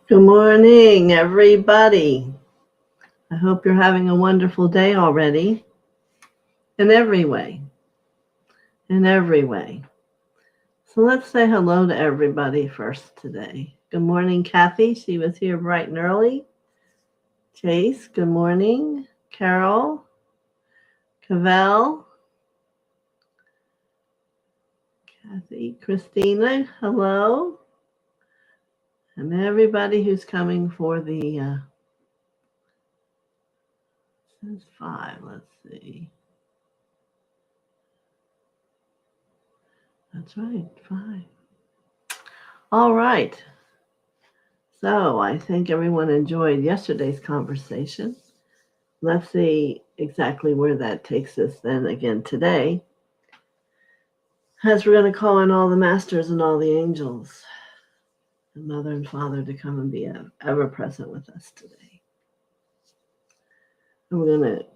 Good morning, everybody. I hope you're having a wonderful day already. In every way. In every way. So let's say hello to everybody first today. Good morning, Kathy. She was here bright and early. Chase, good morning. Carol. Cavell. Kathy. Christina, hello. And everybody who's coming for the, says 5, let's see. That's right, 5. All right. So I think everyone enjoyed yesterday's conversation. Let's see exactly where that takes us then again today, as we're going to call in all the masters and all the angels and Mother and Father to come and be ever present with us today. And we're going to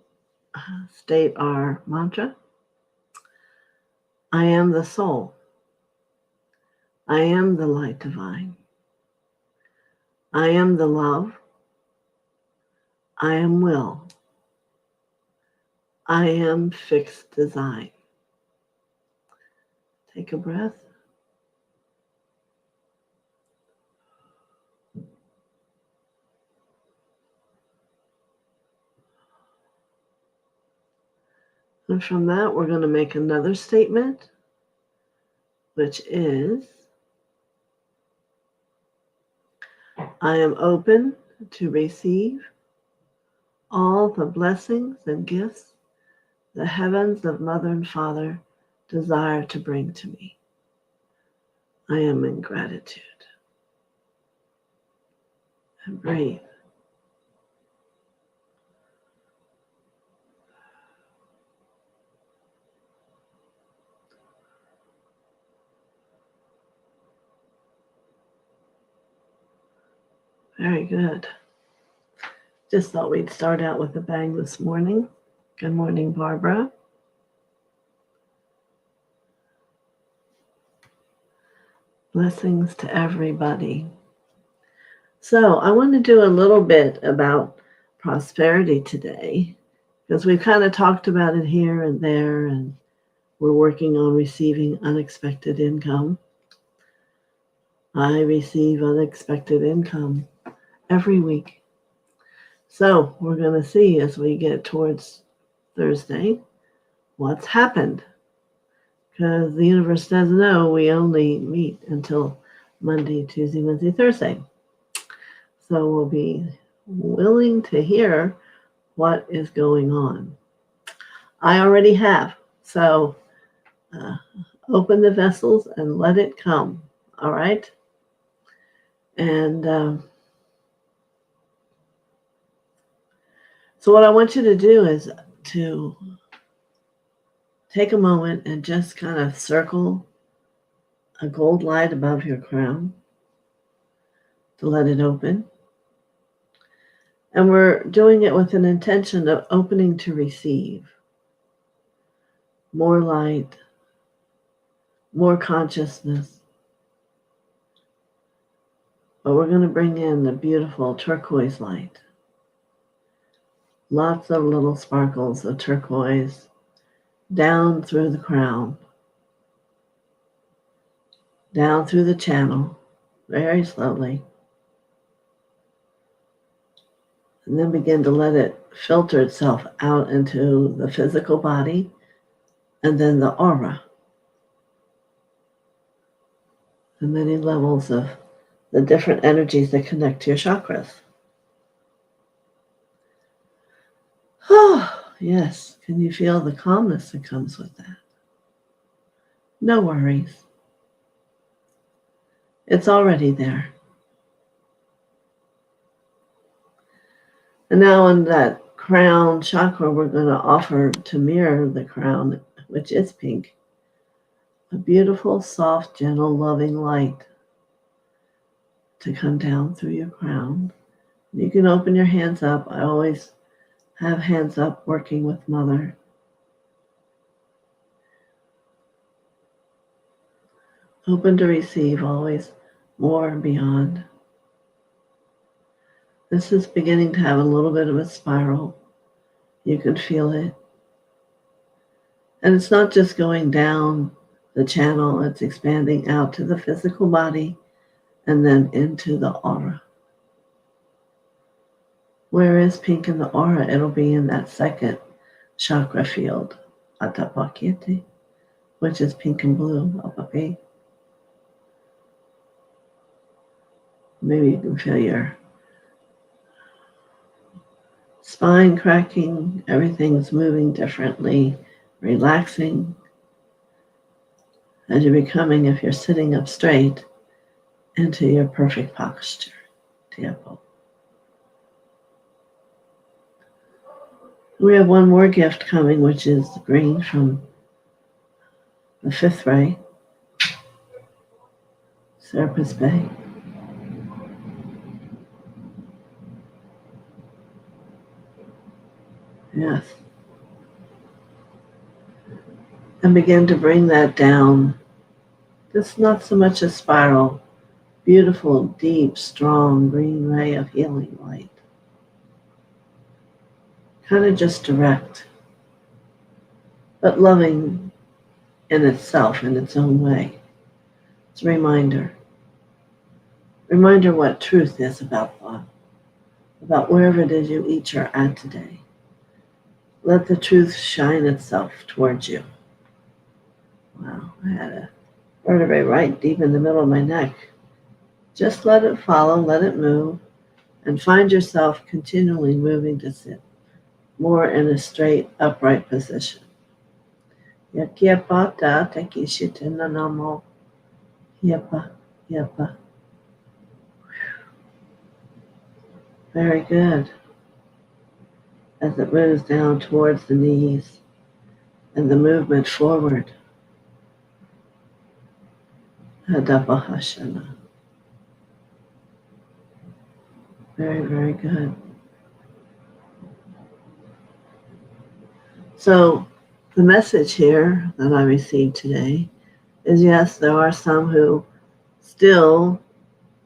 state our mantra. I am the soul. I am the light divine. I am the love. I am will. I am fixed design. Take a breath. And from that, we're going to make another statement, which is, I am open to receive all the blessings and gifts the heavens of Mother and Father desire to bring to me. I am in gratitude. And breathe. Very good. Just thought we'd start out with a bang this morning. Good morning, Barbara. Blessings to everybody. So I want to do a little bit about prosperity today, because we've kind of talked about it here and there, and we're working on receiving unexpected income. I receive unexpected income every week. So we're going to see as we get towards Thursday what's happened, because the universe doesn't know we only meet until Monday, Tuesday, Wednesday, Thursday. So we'll be willing to hear what is going on. I already have. So open the vessels and let it come. All right? And so what I want you to do is to take a moment and just kind of circle a gold light above your crown to let it open. And we're doing it with an intention of opening to receive more light, more consciousness. But we're going to bring in the beautiful turquoise light. Lots of little sparkles of turquoise down through the crown, down through the channel, very slowly. And then begin to let it filter itself out into the physical body and then the aura. The many levels of the different energies that connect to your chakras. Oh, yes. Can you feel the calmness that comes with that? No worries. It's already there. And now in that crown chakra, we're going to offer to mirror the crown, which is pink, a beautiful, soft, gentle, loving light to come down through your crown. You can open your hands up. I always have hands up working with Mother. Open to receive always more and beyond. This is beginning to have a little bit of a spiral. You can feel it. And it's not just going down the channel, it's expanding out to the physical body and then into the aura. Where is pink in the aura? It'll be in that second chakra field, Atapakiti, which is pink and blue, Apapi. Maybe you can feel your spine cracking, everything's moving differently, relaxing. As you're becoming, if you're sitting up straight, into your perfect posture. Tiapo. We have one more gift coming, which is the green from the fifth ray, Serapis Bay. Yes. And begin to bring that down. It's not so much a spiral, beautiful, deep, strong green ray of healing light. Kind of just direct, but loving in itself, in its own way. It's a reminder. Reminder what truth is about thought, about wherever it is you each are at today. Let the truth shine itself towards you. Wow, I had a vertebrae right deep in the middle of my neck. Just let it follow, let it move, and find yourself continually moving to sit more in a straight, upright position. Yakiapata tekishitinanamo. Yapa, yapa. Very good. As it moves down towards the knees and the movement forward. Hadapahashana. Very, very good. So the message here that I received today is yes, there are some who still,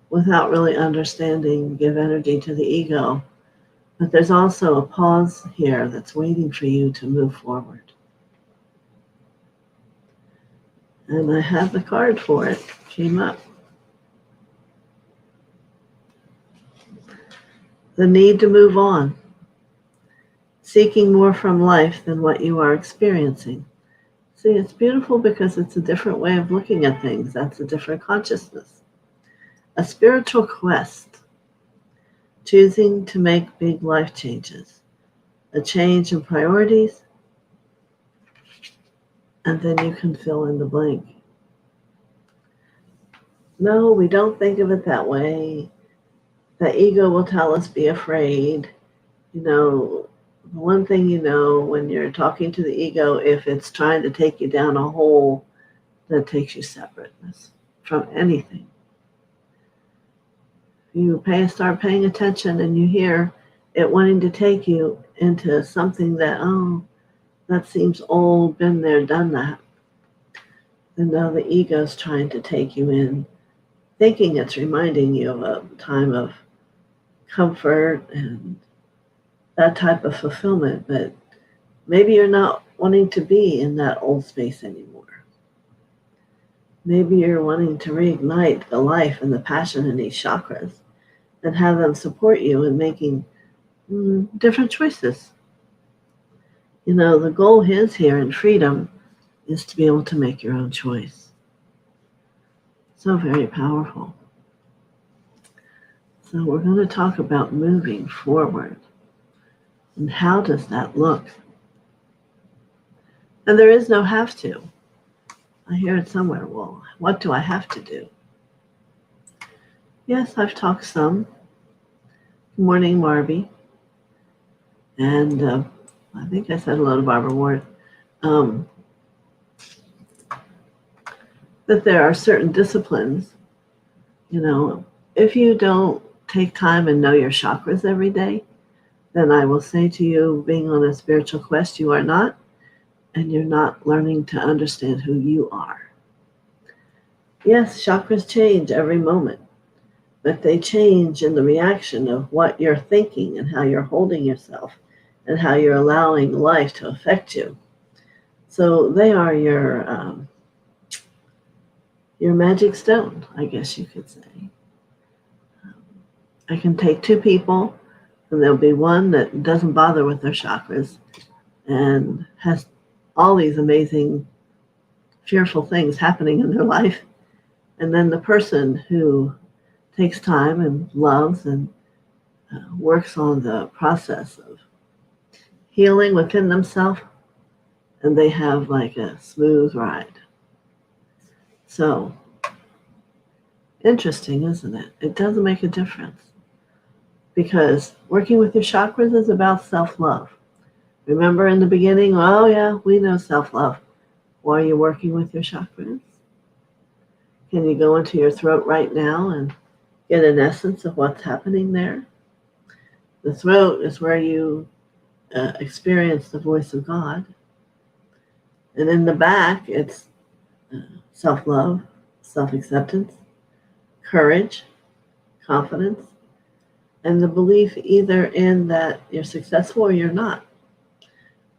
without really understanding, give energy to the ego. But there's also a pause here that's waiting for you to move forward. And I have the card for it. Came up. The need to move on. Seeking more from life than what you are experiencing. See, it's beautiful because it's a different way of looking at things. That's a different consciousness. A spiritual quest. Choosing to make big life changes. A change in priorities. And then you can fill in the blank. No, we don't think of it that way. The ego will tell us be afraid. You know, one thing you know when you're talking to the ego, if it's trying to take you down a hole that takes you separateness from anything. You start paying attention and you hear it wanting to take you into something that, that seems old, been there, done that. And now the ego's trying to take you in, thinking it's reminding you of a time of comfort and that type of fulfillment, but maybe you're not wanting to be in that old space anymore. Maybe you're wanting to reignite the life and the passion in these chakras and have them support you in making different choices. You know, the goal is here in freedom is to be able to make your own choice. So very powerful. So we're going to talk about moving forward. And how does that look? And there is no have to. I hear it somewhere. Well, what do I have to do? Yes, I've talked some. Good morning, Marby. And I think I said hello to Barbara Ward. That there are certain disciplines, you know, if you don't take time and know your chakras every day, then I will say to you, being on a spiritual quest, you are not, and you're not learning to understand who you are. Yes, chakras change every moment, but they change in the reaction of what you're thinking and how you're holding yourself and how you're allowing life to affect you. So they are your magic stone, I guess you could say. I can take two people, and there'll be one that doesn't bother with their chakras and has all these amazing, fearful things happening in their life. And then the person who takes time and loves and works on the process of healing within themselves, and they have like a smooth ride. So, interesting, isn't it? It does make a difference. Because working with your chakras is about self-love. Remember in the beginning, oh yeah, we know self-love. Why are you working with your chakras? Can you go into your throat right now and get an essence of what's happening there? The throat is where you experience the voice of God. And in the back, it's self-love, self-acceptance, courage, confidence, and the belief either in that you're successful or you're not,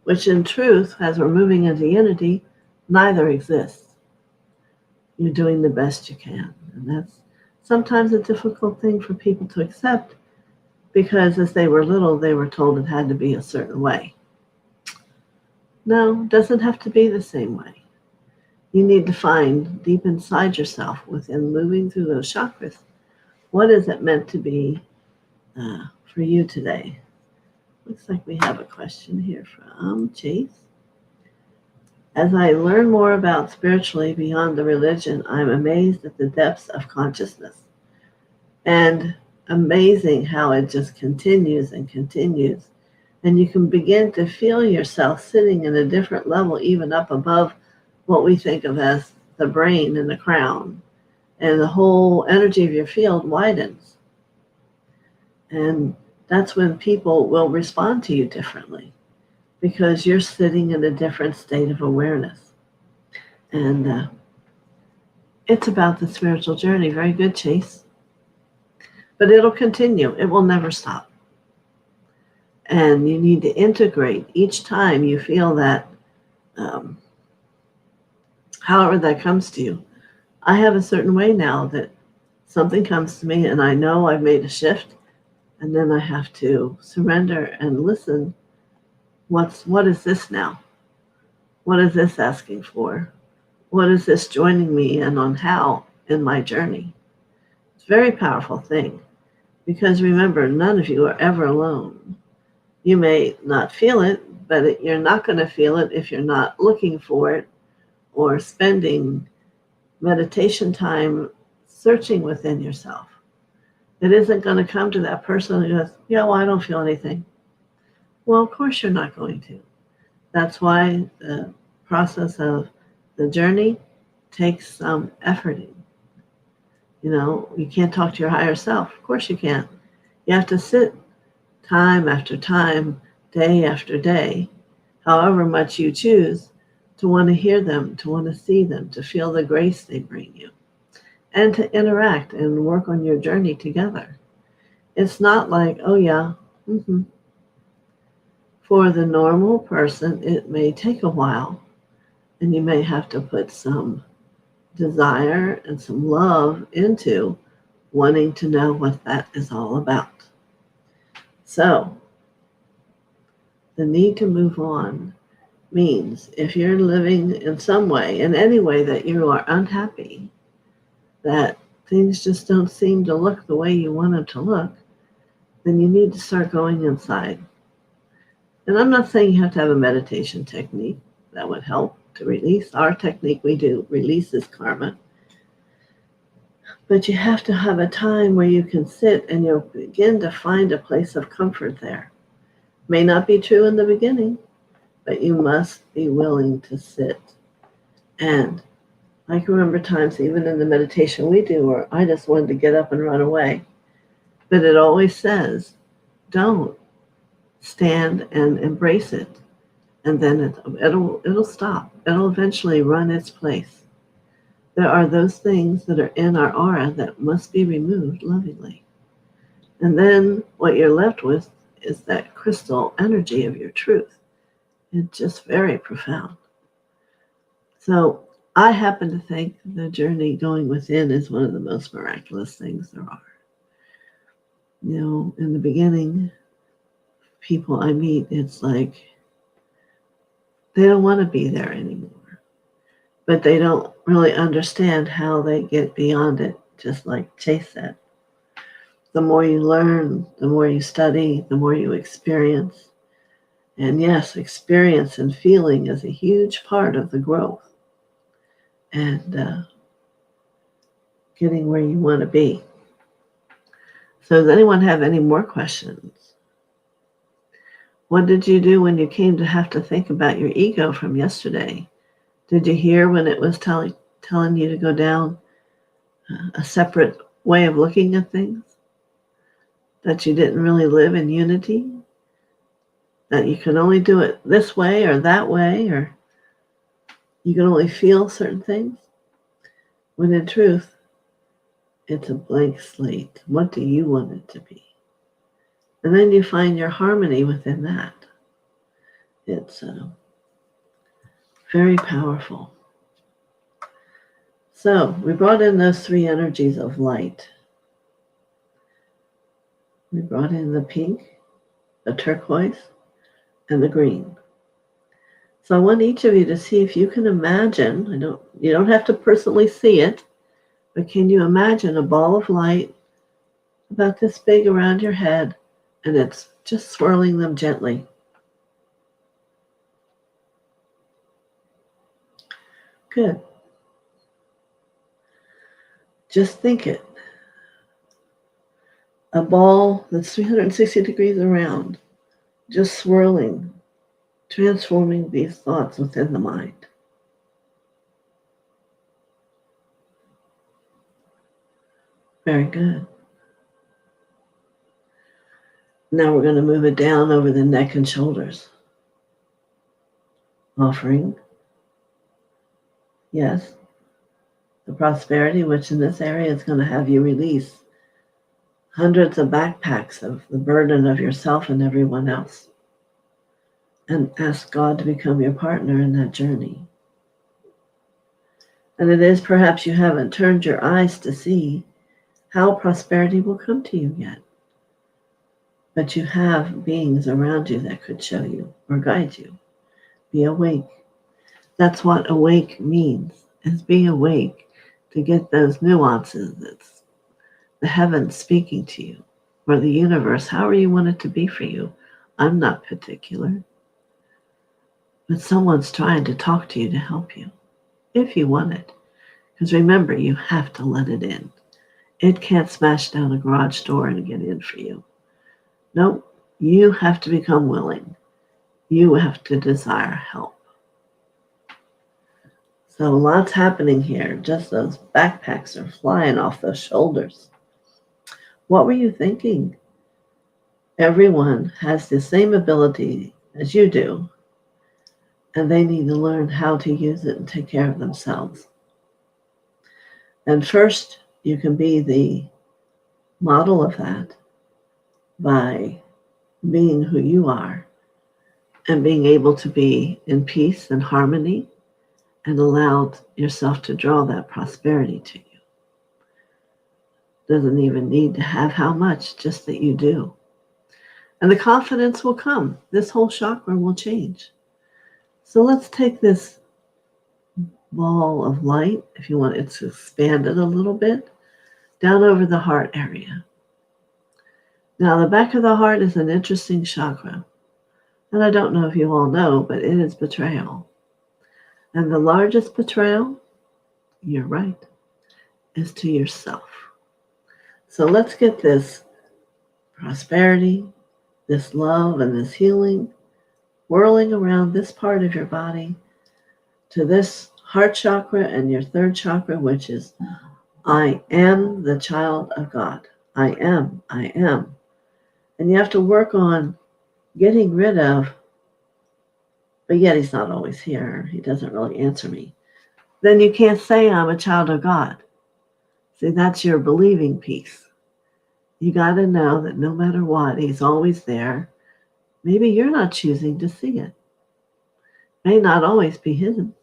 which in truth, as we're moving into unity, neither exists. You're doing the best you can. And that's sometimes a difficult thing for people to accept because as they were little, they were told it had to be a certain way. No, it doesn't have to be the same way. You need to find deep inside yourself within moving through those chakras, what is it meant to be for you today? Looks like we have a question here from Chase. As I learn more about spiritually beyond the religion, I'm amazed at the depths of consciousness. And amazing how it just continues and continues. And you can begin to feel yourself sitting in a different level, even up above what we think of as the brain and the crown. And the whole energy of your field widens. And that's when people will respond to you differently because you're sitting in a different state of awareness. And it's about the spiritual journey. Very good, Chase. But it'll continue. It will never stop. And you need to integrate each time you feel that, however that comes to you. I have a certain way now that something comes to me and I know I've made a shift, and then I have to surrender and listen. What is this now? What is this asking for? What is this joining me in on how in my journey? It's a very powerful thing because remember, none of you are ever alone. You may not feel it, but you're not going to feel it if you're not looking for it or spending meditation time searching within yourself. It isn't going to come to that person who goes, yeah, well, I don't feel anything. Well, of course you're not going to. That's why the process of the journey takes some efforting. You know, you can't talk to your higher self. Of course you can't. You have to sit time after time, day after day, however much you choose, to want to hear them, to want to see them, to feel the grace they bring you, and to interact and work on your journey together. It's not like, oh yeah, For the normal person, it may take a while, and you may have to put some desire and some love into wanting to know what that is all about. So, the need to move on means if you're living in some way, in any way that you are unhappy, that things just don't seem to look the way you want them to look, then you need to start going inside. And I'm not saying you have to have a meditation technique. That would help to release. Our technique we do releases karma. But you have to have a time where you can sit and you'll begin to find a place of comfort there. May not be true in the beginning, but you must be willing to sit. And I can remember times, even in the meditation we do, where I just wanted to get up and run away. But it always says, don't stand and embrace it. And then it'll stop. It'll eventually run its place. There are those things that are in our aura that must be removed lovingly. And then what you're left with is that crystal energy of your truth. It's just very profound. So I happen to think the journey going within is one of the most miraculous things there are. You know, in the beginning, people I meet, it's like they don't want to be there anymore, but they don't really understand how they get beyond it, just like Chase said. The more you learn, the more you study, the more you experience. And yes, experience and feeling is a huge part of the growth and getting where you want to be. So does anyone have any more questions? What did you do when you came to have to think about your ego from yesterday? Did you hear when it was telling you to go down a separate way of looking at things? That you didn't really live in unity? That you can only do it this way or that way, or you can only feel certain things? When in truth, it's a blank slate. What do you want it to be? And then you find your harmony within that. It's very powerful. So we brought in those three energies of light. We brought in the pink, the turquoise, and the green. So I want each of you to see if you can imagine, you don't have to personally see it, but can you imagine a ball of light about this big around your head, and it's just swirling them gently. Good. Just think it. A ball that's 360 degrees around, just swirling, transforming these thoughts within the mind. Very good. Now we're going to move it down over the neck and shoulders. Offering, yes, the prosperity, which in this area is going to have you release hundreds of backpacks of the burden of yourself and everyone else. And ask God to become your partner in that journey. And it is perhaps you haven't turned your eyes to see how prosperity will come to you yet. But you have beings around you that could show you or guide you. Be awake. That's what awake means, is be awake to get those nuances. That's the heavens speaking to you, or the universe, however you want it to be for you. I'm not particular. But someone's trying to talk to you to help you, if you want it. Because remember, you have to let it in. It can't smash down a garage door and get in for you. No, you have to become willing. You have to desire help. So lots happening here. Just those backpacks are flying off those shoulders. What were you thinking? Everyone has the same ability as you do, and they need to learn how to use it and take care of themselves. And first, you can be the model of that by being who you are and being able to be in peace and harmony and allow yourself to draw that prosperity to you. Doesn't even need to have how much, just that you do. And the confidence will come. This whole chakra will change. So let's take this ball of light, if you want it to expand it a little bit, down over the heart area. Now, the back of the heart is an interesting chakra. And I don't know if you all know, but it is betrayal. And the largest betrayal, you're right, is to yourself. So let's get this prosperity, this love, and this healing whirling around this part of your body to this heart chakra and your third chakra, which is I am the child of God. I am. And you have to work on getting rid of, but yet he's not always here. He doesn't really answer me. then you can't say I'm a child of God. See, that's your believing piece. You got to know that no matter what, He's always there. Maybe you're not choosing to see it. May not always be hidden.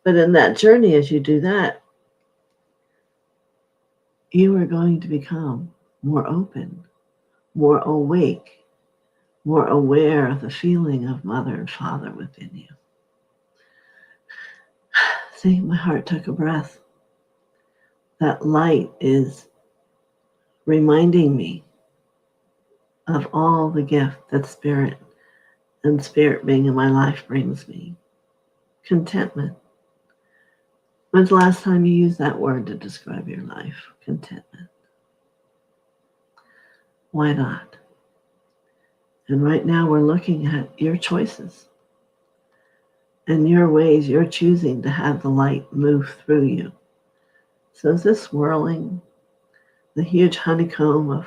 But in that journey, as you do that, you are going to become more open, more awake, more aware of the feeling of mother and father within you. See, my heart took a breath. That light is reminding me of all the gift that Spirit and Spirit being in my life brings me. Contentment. When's the last time you used that word to describe your life? Contentment. Why not? And right now we're looking at your choices and your ways you're choosing to have the light move through you. So is this swirling, the huge honeycomb of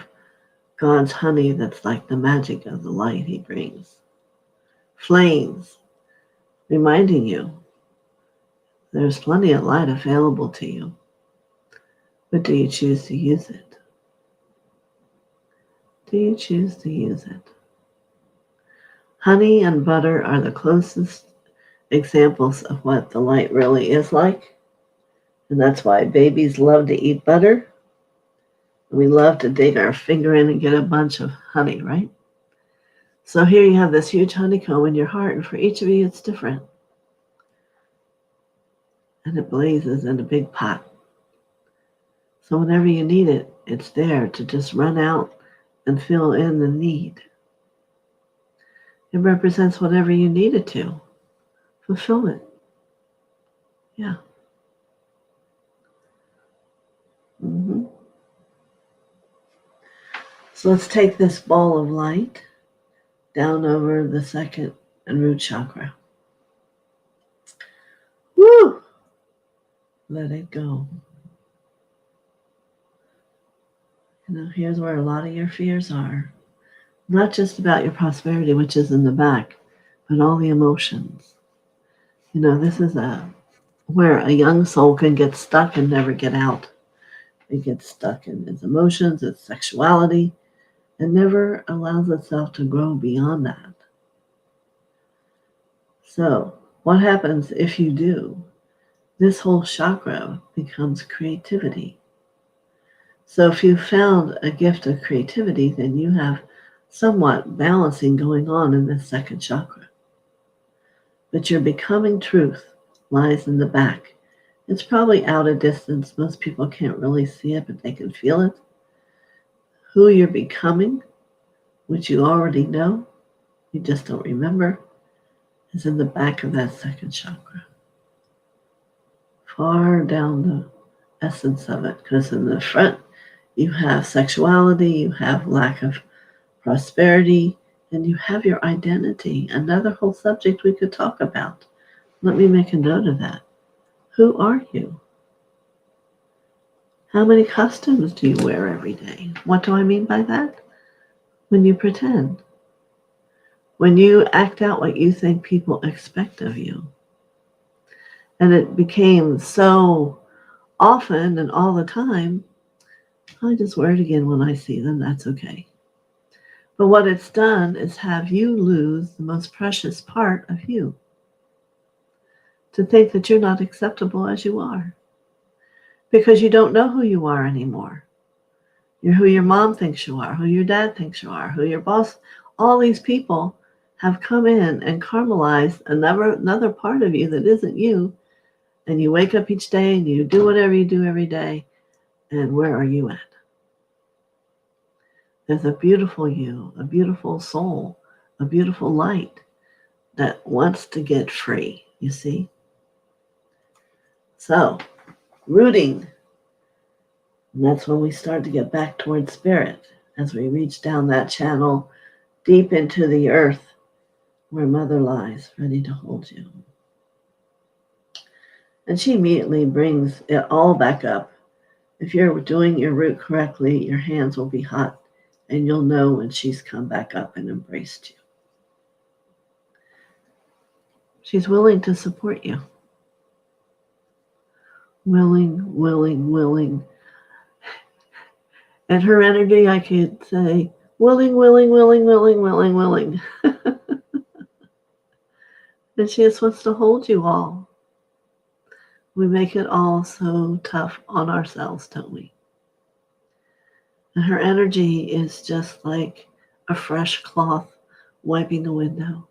God's honey that's like the magic of the light He brings? Flames, reminding you there's plenty of light available to you. But do you choose to use it? Do you choose to use it? Honey and butter are the closest examples of what the light really is like. And that's why babies love to eat butter. We love to dig our finger in and get a bunch of honey, right? So here you have this huge honeycomb in your heart, and for each of you it's different. And it blazes in a big pot. So whenever you need it, it's there to just run out and fill in the need. It represents whatever you need it to. Fulfillment. Yeah. Mm-hmm. So let's take this ball of light down over the second and root chakra. Woo! Let it go. Here's where a lot of your fears are. Not just about your prosperity, which is in the back, but all the emotions. This is where a young soul can get stuck and never get out. It gets stuck in its emotions, its sexuality, and never allows itself to grow beyond that. So, what happens if you do? This whole chakra becomes creativity. So if you found a gift of creativity, then you have somewhat balancing going on in this second chakra. But your becoming truth lies in the back. It's probably out a distance. Most people can't really see it, but they can feel it. Who you're becoming, which you already know, you just don't remember, is in the back of that second chakra. Far down the essence of it, because in the front, you have sexuality, you have lack of prosperity, and you have your identity. Another whole subject we could talk about. Let me make a note of that. Who are you? How many costumes do you wear every day? What do I mean by that? When you pretend. When you act out what you think people expect of you. And it became so often and all the time, I just wear it again when I see them, that's okay. But what it's done is have you lose the most precious part of you. To think that you're not acceptable as you are. Because you don't know who you are anymore. You're who your mom thinks you are, who your dad thinks you are, who your boss, all these people have come in and caramelized another part of you that isn't you. And you wake up each day and you do whatever you do every day. And where are you at? There's a beautiful you, a beautiful soul, a beautiful light that wants to get free, you see? So, rooting. And that's when we start to get back towards spirit, as we reach down that channel deep into the earth where Mother lies, ready to hold you. And she immediately brings it all back up. If you're doing your root correctly, your hands will be hot, and you'll know when she's come back up and embraced you. She's willing to support you. willing, willing, willing. And her energy, I could say, willing, willing, willing, willing, willing, willing. And she just wants to hold you all. We make it all so tough on ourselves, don't we? And her energy is just like a fresh cloth wiping a window.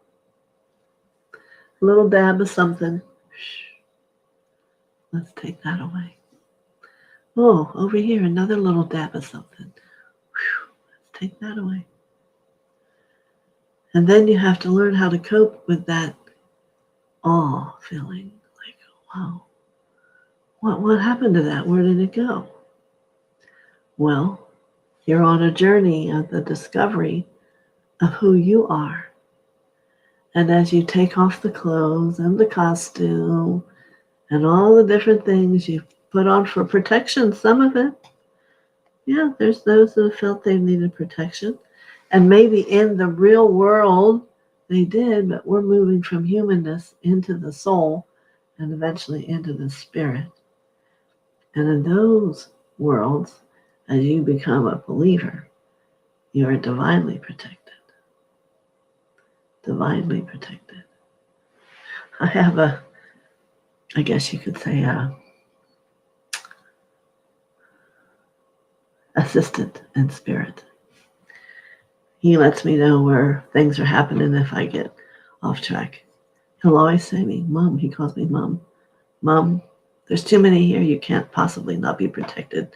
A little dab of something. Let's take that away. Oh, over here, another little dab of something. Let's take that away. And then you have to learn how to cope with that awe feeling. Like, wow, what happened to that? Where did it go? Well, you're on a journey of the discovery of who you are. And as you take off the clothes and the costume and all the different things you put on for protection, some of it, yeah, there's those who felt they needed protection. And maybe in the real world they did, but we're moving from humanness into the soul and eventually into the spirit. And in those worlds, as you become a believer, you are divinely protected. Divinely protected. I have I guess you could say, assistant in spirit. He lets me know where things are happening if I get off track. He'll always say to me, Mom. He calls me Mom. Mom, there's too many here. You can't possibly not be protected.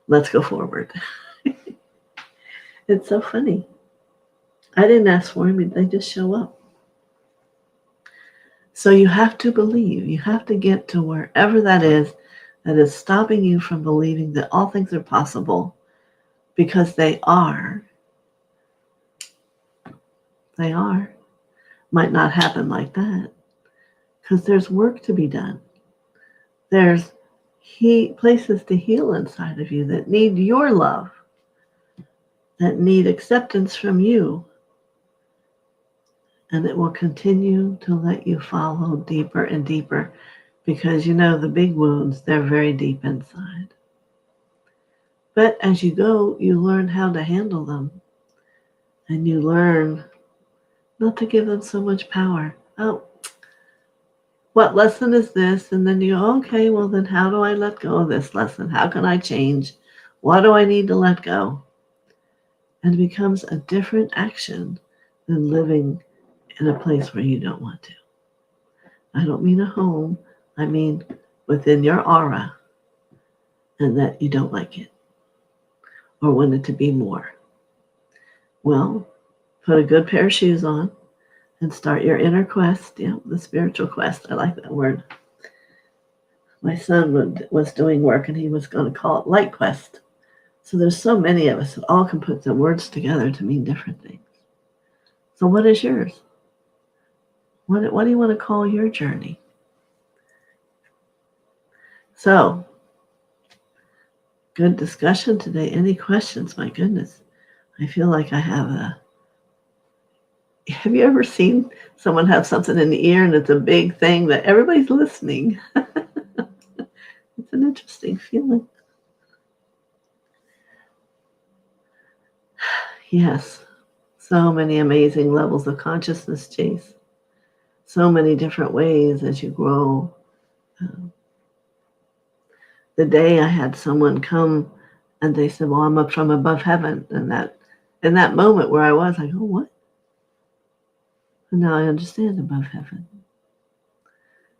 Let's go forward. It's so funny. I didn't ask for him. They just show up. So you have to believe. You have to get to wherever that is stopping you from believing that all things are possible, because they are. They are. Might not happen like that because there's work to be done. There's places to heal inside of you that need your love, that need acceptance from you. And it will continue to let you follow deeper and deeper, because the big wounds, they're very deep inside. But as you go, you learn how to handle them. And you learn not to give them so much power. Oh, what lesson is this? And then you go, okay, well then how do I let go of this lesson? How can I change? What do I need to let go? And it becomes a different action than living in a place where you don't want to. I don't mean a home. I mean within your aura, and that you don't like it or want it to be more. Well, put a good pair of shoes on and start your inner quest. Yeah, the spiritual quest. I like that word. My son was doing work and he was going to call it Light Quest. So there's so many of us that all can put the words together to mean different things. So what is yours? What do you want to call your journey? So, good discussion today. Any questions? My goodness. I feel like I have you ever seen someone have something in the ear and it's a big thing that everybody's listening? It's an interesting feeling. Yes. So many amazing levels of consciousness, Chase. So many different ways as you grow. The day I had someone come and they said, well, I'm up from above heaven. And in that moment where I was, I go, what? And now I understand above heaven.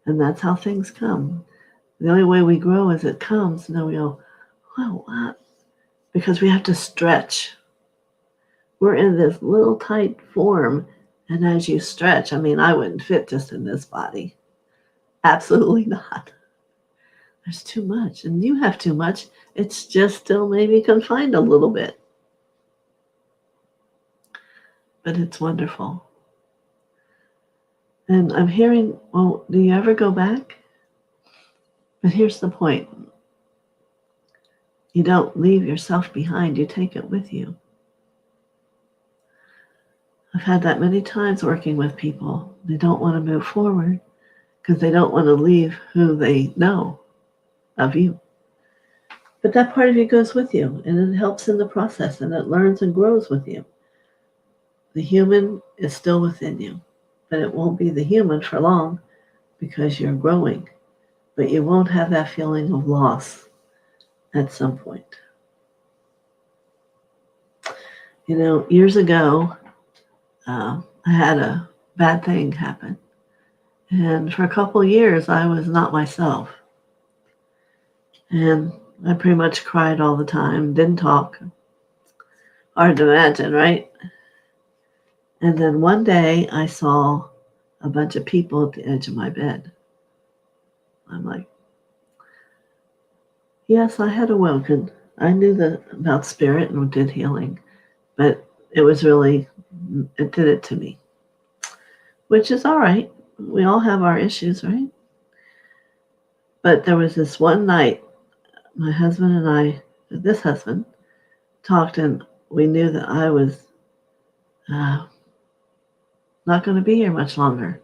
And that's how things come. The only way we grow is it comes. And then we go, wow, what? Because we have to stretch. We're in this little tight form. And as you stretch, I mean, I wouldn't fit just in this body. Absolutely not. There's too much. And you have too much. It's just still maybe confined a little bit. But it's wonderful. And I'm hearing, well, do you ever go back? But here's the point. You don't leave yourself behind. You take it with you. I've had that many times working with people. They don't want to move forward because they don't want to leave who they know. of you. But that part of you goes with you, and it helps in the process, and it learns and grows with you. The human is still within you, but it won't be the human for long because you're growing. But you won't have that feeling of loss at some point. You know, years ago, I had a bad thing happen. And for a couple of years, I was not myself. And I pretty much cried all the time, didn't talk. Hard to imagine, right? And then one day I saw a bunch of people at the edge of my bed. I'm like, yes, I had awoken. I knew about spirit and did healing, but it did it to me, which is all right. We all have our issues, right? But there was this one night, my husband and I, this husband, talked, and we knew that I was not going to be here much longer.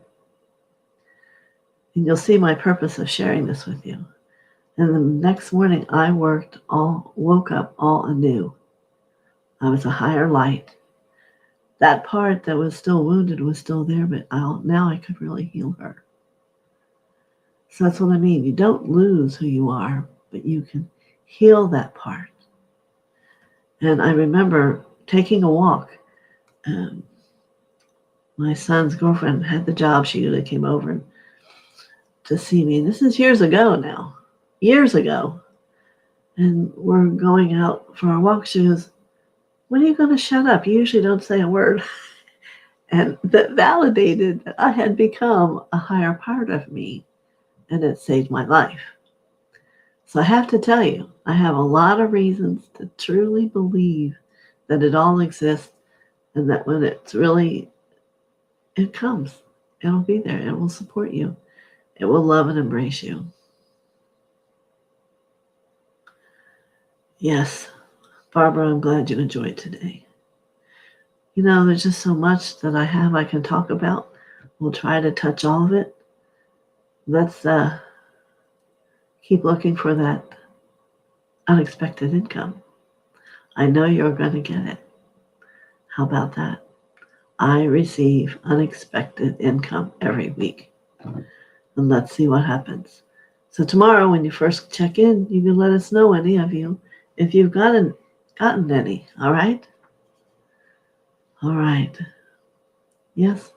And you'll see my purpose of sharing this with you. And the next morning, I woke up all anew. I was a higher light. That part that was still wounded was still there, but now I could really heal her. So that's what I mean. You don't lose who you are, but you can heal that part. And I remember taking a walk. My son's girlfriend had the job. She usually came over to see me. And this is years ago now. Years ago. And we're going out for our walk. She goes, when are you going to shut up? You usually don't say a word. And that validated that I had become a higher part of me. And it saved my life. So I have to tell you, I have a lot of reasons to truly believe that it all exists, and that when it's really, it comes. It'll be there. It will support you. It will love and embrace you. Yes, Barbara, I'm glad you enjoyed today. You know, there's just so much that I can talk about. We'll try to touch all of it. Let's keep looking for that unexpected income. I know you're going to get it. How about that? I receive unexpected income every week. And let's see what happens. So tomorrow, when you first check in, you can let us know, any of you, if you've gotten any. All right? All right. Yes.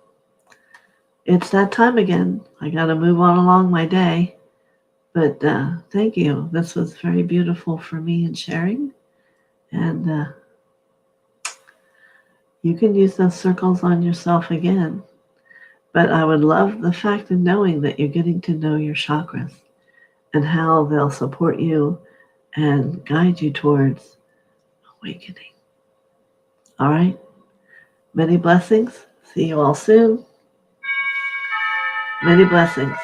It's that time again. I got to move on along my day. But thank you. This was very beautiful for me in sharing. And you can use those circles on yourself again. But I would love the fact of knowing that you're getting to know your chakras and how they'll support you and guide you towards awakening. All right? Many blessings. See you all soon. Many blessings.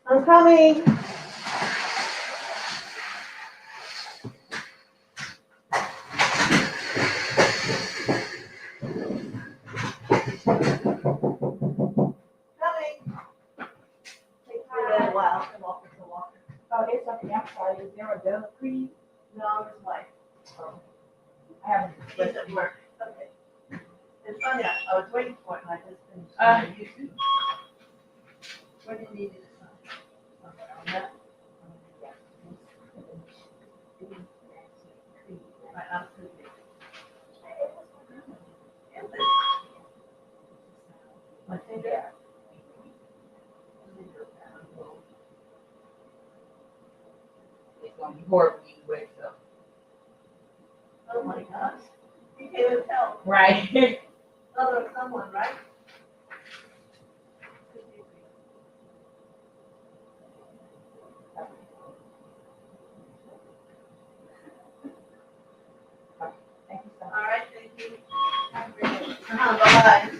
I'm coming. Oh, it's okay. I'm sorry. Is there a dove cream? No, it's life. Oh, I haven't. He's at work. Okay. It's funny. I was waiting for it, and I just finished. YouTube. What do you need to sign? Somewhere on that? Right, absolutely. I think that. It's going to be horrible when you wake up. Oh my gosh. You can't even tell. Right. Other someone, right? Thank you so much. All right, thank you. Bye-bye.